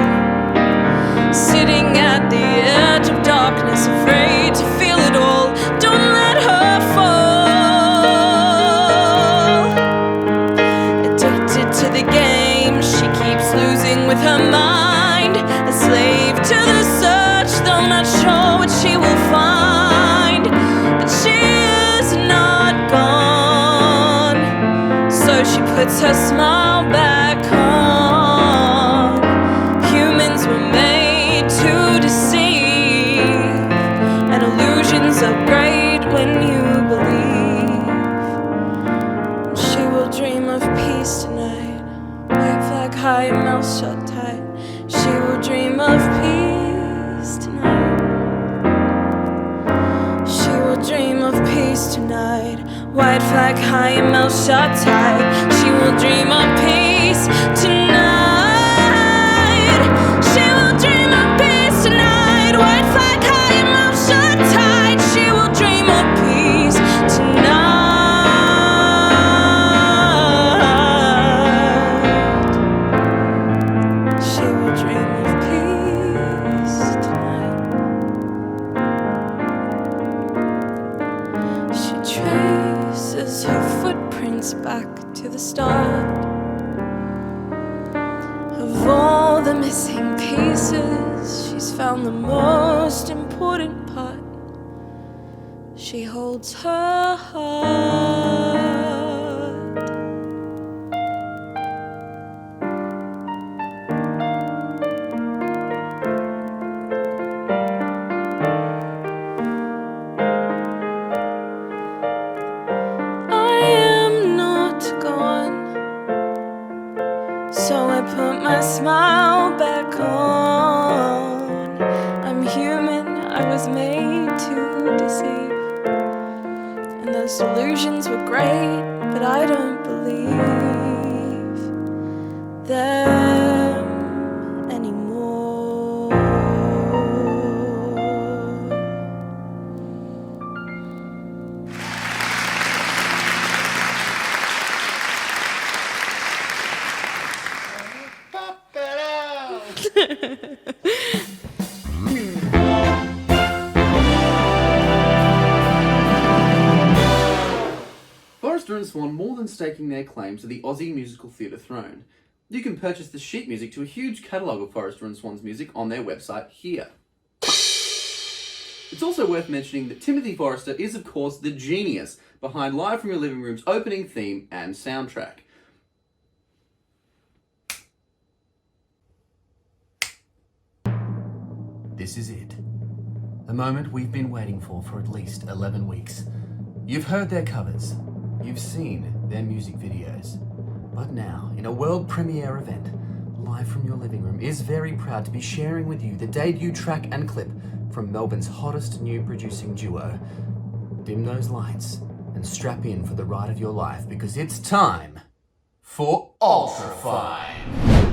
sitting at the edge of darkness, afraid to feel it all. Don't let her fall. Addicted to the game she keeps losing with her mind, a slave to the search, though not sure what she will find. But she is not gone, so she puts her smile back on. Humans were made to deceive, and illusions are great when you believe. She will dream of peace tonight, white flag high, mouth shut tight. She will dream of peace tonight. She will dream of peace tonight, white flag high, mouth shut tight. She will dream of peace tonight. She will dream of peace tonight, white flag high, mouth shut tight. She will dream of peace tonight. She will dream of peace tonight. She traces her footprints back to the start of all the missing pieces. She's found the most important part. She holds her heart. I am not gone, so I put my smile back on. I'm human, I was made to deceive, and those delusions were great, but I don't believe them anymore. Forrester and Swan more than staking their claim to the Aussie musical theatre throne. You can purchase the sheet music to a huge catalogue of Forrester and Swan's music on their website here. It's also worth mentioning that Timothy Forrester is, of course, the genius behind Live from Your Living Room's opening theme and soundtrack. This is it. The moment we've been waiting for at least 11 weeks. You've heard their covers. You've seen their music videos. But now, in a world premiere event, Live from Your Living Room is very proud to be sharing with you the debut track and clip from Melbourne's hottest new producing duo. Dim those lights and strap in for the ride of your life, because it's time for Ultra Fine.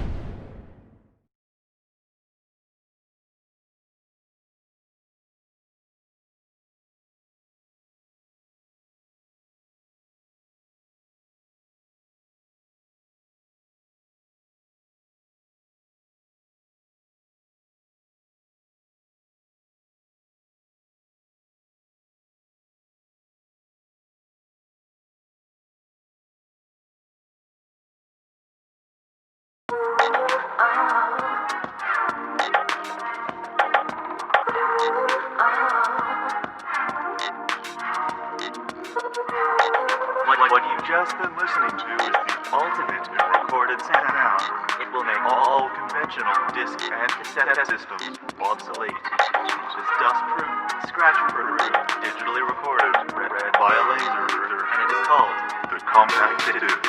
What you've just been listening to is the ultimate in recorded sound. It will make all conventional disc and cassette systems obsolete. It is dust-proof, scratch-proof, digitally recorded, read by a laser, and it is called the Compact Disc.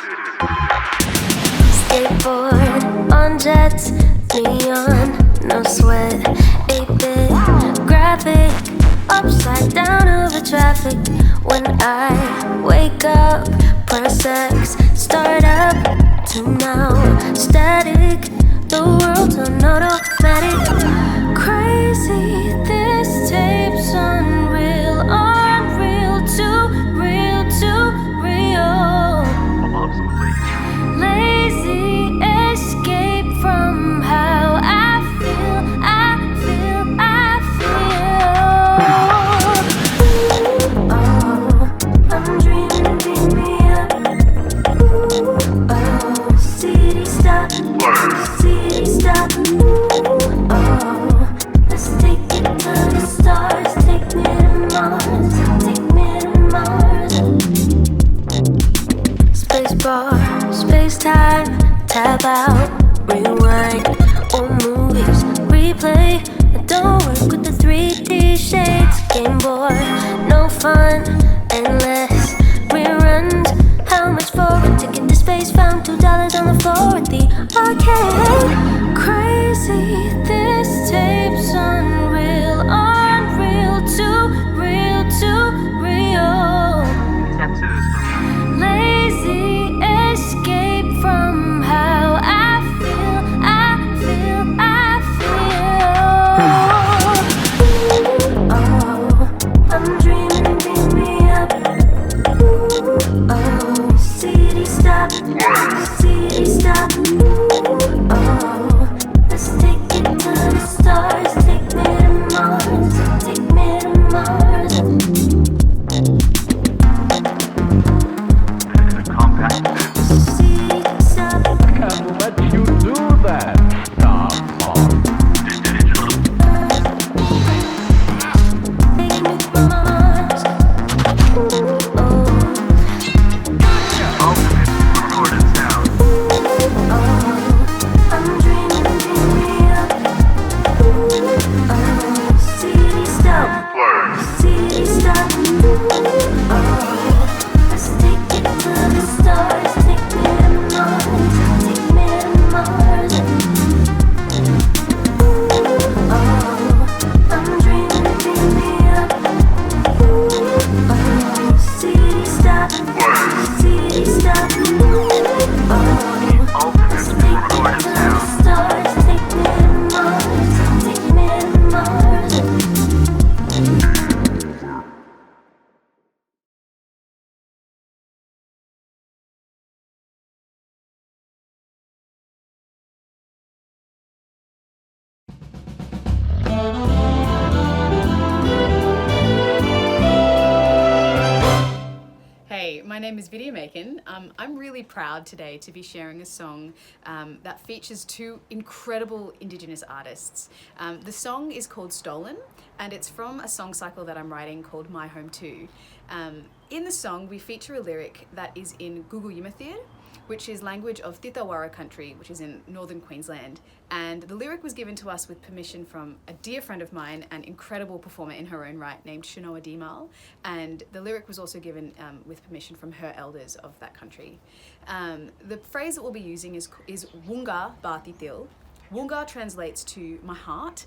Skateboard on jets, neon, no sweat, 8-bit graphic, upside down over traffic. When I wake up, press X, start up to now, static, the world's on automatic. Crazy, this tape's unreal, unreal, too real. Lazy escape from how I feel. I'm dreaming, beat me up. City stop. Let's take it to the stars. Take me to Mars. Space bar, space time, tab out, rewind, old movies, replay. I don't work with the 3D shades. Game Boy, no fun, endless reruns. How much for a ticket to space? Found $2 on the floor at the arcade. Crazy, this tape's unreal, too real. Lazy escape from how I feel. I'm dreaming, beat me up. City stop. Let's take it to the stars. Take me to Mars. The Compact Disc. Can't let you do that, Tom. Hey, my name is Vidya. I'm really proud today to be sharing a song that features two incredible Indigenous artists. The song is called Stolen, and it's from a song cycle that I'm writing called My Home Too. In the song, we feature a lyric that is in Guguyumathir, which is language of Titawara country, which is in northern Queensland. And the lyric was given to us with permission from a dear friend of mine, an incredible performer in her own right named Shanoa Dimal. And the lyric was also given with permission from her elders of that country. The phrase that we'll be using is Wunga Bati Til. Wunga translates to my heart.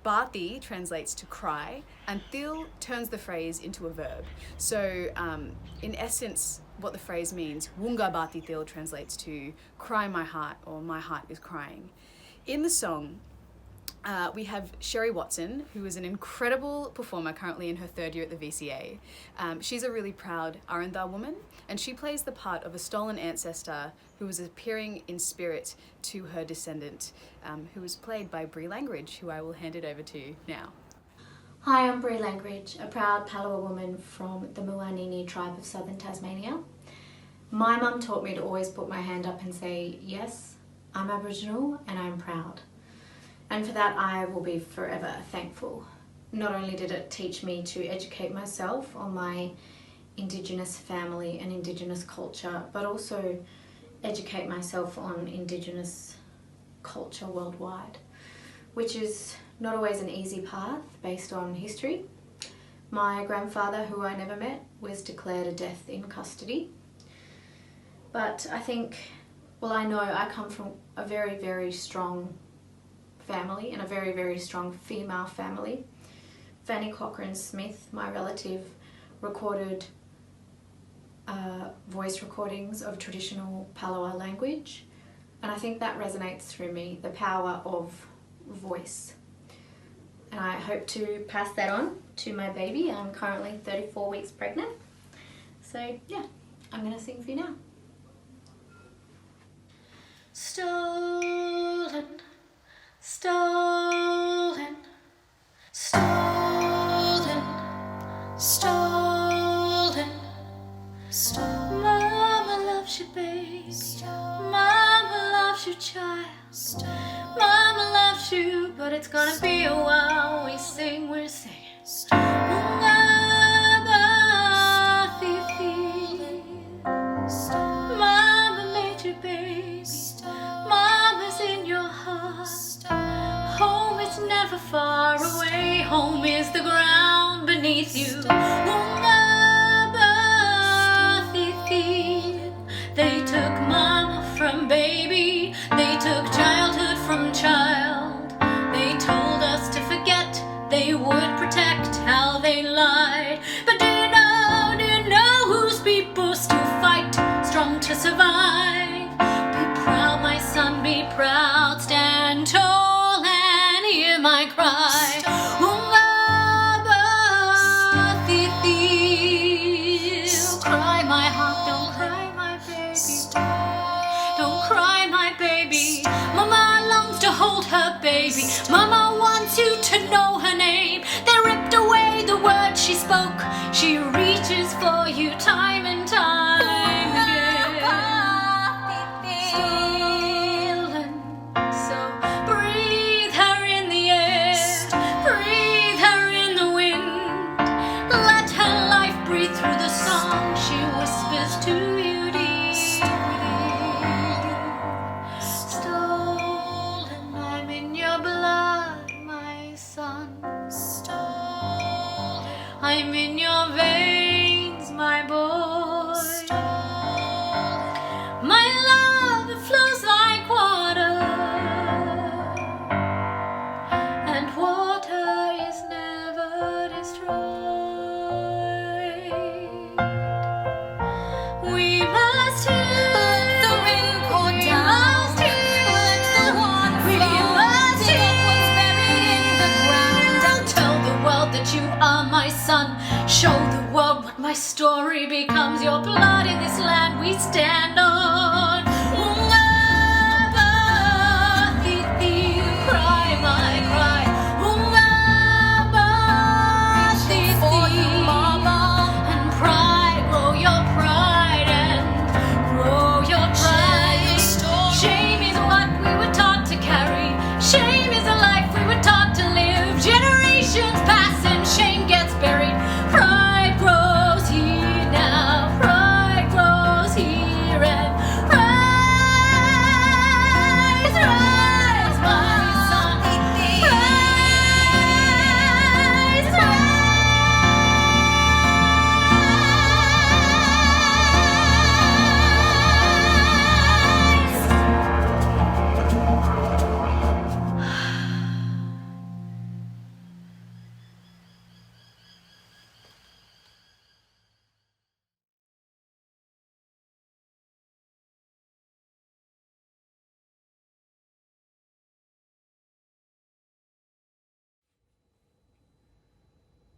Bati translates to cry, and Til turns the phrase into a verb. So in essence, what the phrase means, Wunga Bati Til, translates to cry my heart, or my heart is crying. In the song, we have Sherry Watson, who is an incredible performer currently in her third year at the VCA. She's a really proud Arundha woman, and she plays the part of a stolen ancestor who is appearing in spirit to her descendant, who is played by Bree Langridge, who I will hand it over to now. Hi, I'm Bree Langridge, a proud Palawa woman from the Muanini tribe of southern Tasmania. My mum taught me to always put my hand up and say, yes, I'm Aboriginal and I'm proud. And for that I will be forever thankful. Not only did it teach me to educate myself on my Indigenous family and Indigenous culture, but also educate myself on Indigenous culture worldwide, which is not always an easy path based on history. My grandfather, who I never met, was declared a death in custody. But I think, well, I know I come from a very, very strong family and a very, very strong female family. Fanny Cochrane Smith, my relative, recorded voice recordings of traditional Palawa language, and I think that resonates through me, the power of voice. And I hope to pass that on to my baby. I'm currently 34 weeks pregnant. So yeah, I'm gonna sing for you now. Stolen, stolen, stolen, stolen, stolen. Mama loves you, baby. Mama loves you, child. Mama loves you, but it's gonna be a while. We're singing. Mama made you, baby. Mama's in your heart. Home is never far away. Home is the ground beneath you. They took mama from baby. They took childhood from child. They told us to forget. They would protect how they lied. But do you know whose people still fight, strong to survive? Be proud, my son, be proud. Stand tall and hear my cry. Cry, my heart, don't cry, my baby. Don't cry, my baby. Mama longs to hold her baby. Mama wants you to know her name. They ripped away the words she spoke. She reaches for you time and time again. Stolen. So breathe her in the air. Breathe her in the wind. Let her life breathe through the song she whispers to you deep within. Stolen, I'm in your blood, my son. Stolen, I'm in your veins, my boy. Stolen, my love, it flows like water, and water is never destroyed. We must let the rain pour down. Let the water flow. Dig up what's buried in the ground. I'll tell the world that you are my son. Show the world what my story becomes. Your blood in this land we stand on. Cry, my cry. For you, mama, and pride, grow your pride and grow your pride. Shame is what we were taught to carry. Shame is a life we were taught to live. Generations pass and shame gets buried. Pride grows here now. Pride grows here and rise, rise, my son. Rise, rise.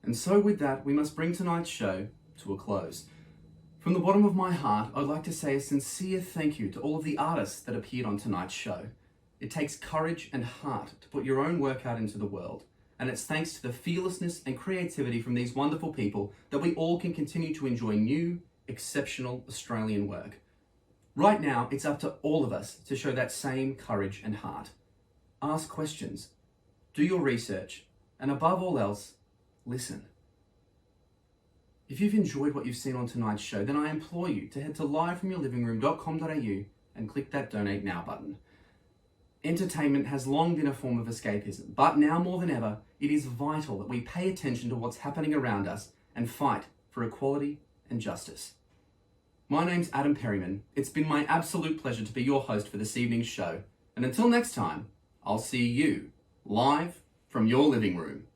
And so with that, we must bring tonight's show to a close. From the bottom of my heart, I'd like to say a sincere thank you to all of the artists that appeared on tonight's show. It takes courage and heart to put your own work out into the world, and it's thanks to the fearlessness and creativity from these wonderful people that we all can continue to enjoy new, exceptional Australian work. Right now, it's up to all of us to show that same courage and heart. Ask questions, do your research, and above all else, listen. If you've enjoyed what you've seen on tonight's show, then I implore you to head to livefromyourlivingroom.com.au and click that Donate Now button. Entertainment has long been a form of escapism, but now more than ever, it is vital that we pay attention to what's happening around us and fight for equality and justice. My name's Adam Perryman. It's been my absolute pleasure to be your host for this evening's show. And until next time, I'll see you live from your living room.